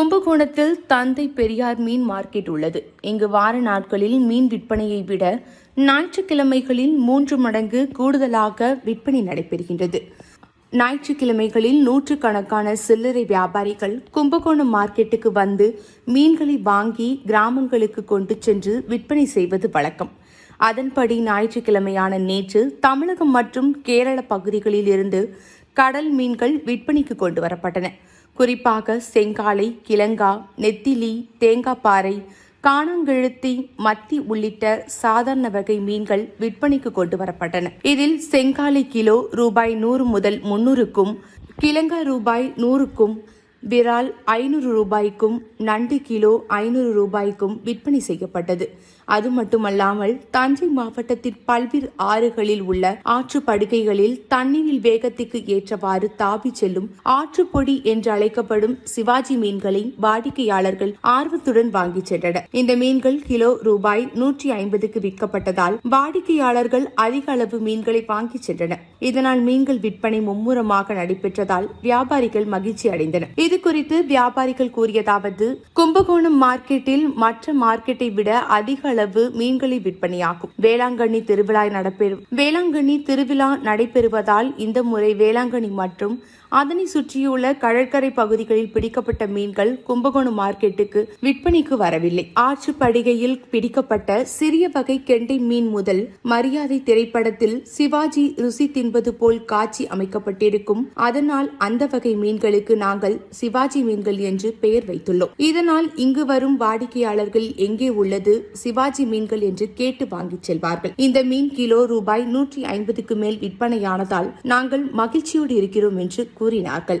கும்பகோணத்தில் தந்தை பெரியார் மீன் மார்க்கெட் உள்ளது. இங்கு வார நாட்களில் மீன் விற்பனையை விட ஞாயிற்றுக்கிழமைகளில் 3 மடங்கு கூடுதலாக விற்பனை நடைபெறுகின்றது. ஞாயிற்றுக்கிழமைகளில் நூற்றுக்கணக்கான சில்லறை வியாபாரிகள் கும்பகோணம் மார்க்கெட்டுக்கு வந்து மீன்களை வாங்கி கிராமங்களுக்கு கொண்டு சென்று விற்பனை செய்வது வழக்கம். அதன்படி ஞாயிற்றுக்கிழமையான நேற்று தமிழகம் மற்றும் கேரள பகுதிகளில் இருந்து கடல் மீன்கள் விற்பனைக்கு கொண்டு வரப்பட்டன. குறிப்பாக செங்காலை, கிழங்கா, நெத்திலி, தேங்காய்பாறை, காணாங்கெழுத்தி, மத்தி உள்ளிட்ட சாதாரண வகை மீன்கள் விற்பனைக்கு கொண்டு வரப்பட்டன. இதில் செங்காலை கிலோ ரூபாய் 100 முதல் 300க்கும், கிழங்கா ரூபாய் 100க்கும், விரால் 500 ரூபாய்க்கும், நண்டு கிலோ 500 ரூபாய்க்கும் விற்பனை செய்யப்பட்டது. அது மட்டுமல்லாமல் தஞ்சை மாவட்டத்தில் பல்வேறு ஆறுகளில் உள்ள ஆற்றுப்படுகைகளில் தண்ணீரில் வேகத்துக்கு ஏற்றவாறு தாவி செல்லும் ஆற்றுப்பொடி என்று அழைக்கப்படும் சிவாஜி மீன்களை வாடிக்கையாளர்கள் ஆர்வத்துடன் வாங்கி சென்றனர். இந்த மீன்கள் கிலோ ரூபாய் 150க்கு விற்கப்பட்டதால் வாடிக்கையாளர்கள் அதிக அளவு மீன்களை வாங்கி சென்றனர். இதனால் மீன்கள் விற்பனை மும்முரமாக நடைபெற்றதால் வியாபாரிகள் மகிழ்ச்சி அடைந்தனர். இது குறித்து வியாபாரிகள் கூறியதாவது: கும்பகோணம் மார்க்கெட்டில் மற்ற மார்க்கெட்டை விட அதிக அளவு மீன்களை விற்பனையாகும். வேளாங்கண்ணி திருவிழா நடைபெறுவதால் இந்த முறை வேளாங்கண்ணி மற்றும் அதனை சுற்றியுள்ள கடற்கரை பகுதிகளில் பிடிக்கப்பட்ட மீன்கள் கும்பகோணம் மார்க்கெட்டுக்கு விற்பனைக்கு வரவில்லை. ஆற்றுப்படுகையில் பிடிக்கப்பட்ட சிறிய வகை கெண்டை மீன் முதல் மரியாதை திரைப்படத்தில் சிவாஜி ருசி தின்பது போல் காட்சி அமைக்கப்பட்டிருக்கும். அதனால் அந்த வகை மீன்களுக்கு நாங்கள் சிவாஜி மீன்கள் என்று பெயர் வைத்துள்ளோம். இதனால் இங்கு வரும் வாடிக்கையாளர்கள் எங்கே உள்ளது சிவாஜி மீன்கள் என்று கேட்டு வாங்கிச் செல்வார்கள். இந்த மீன் கிலோ ரூபாய் 150க்கு மேல் விற்பனையானதால் நாங்கள் மகிழ்ச்சியோடு இருக்கிறோம் என்று கூறினார்கள்.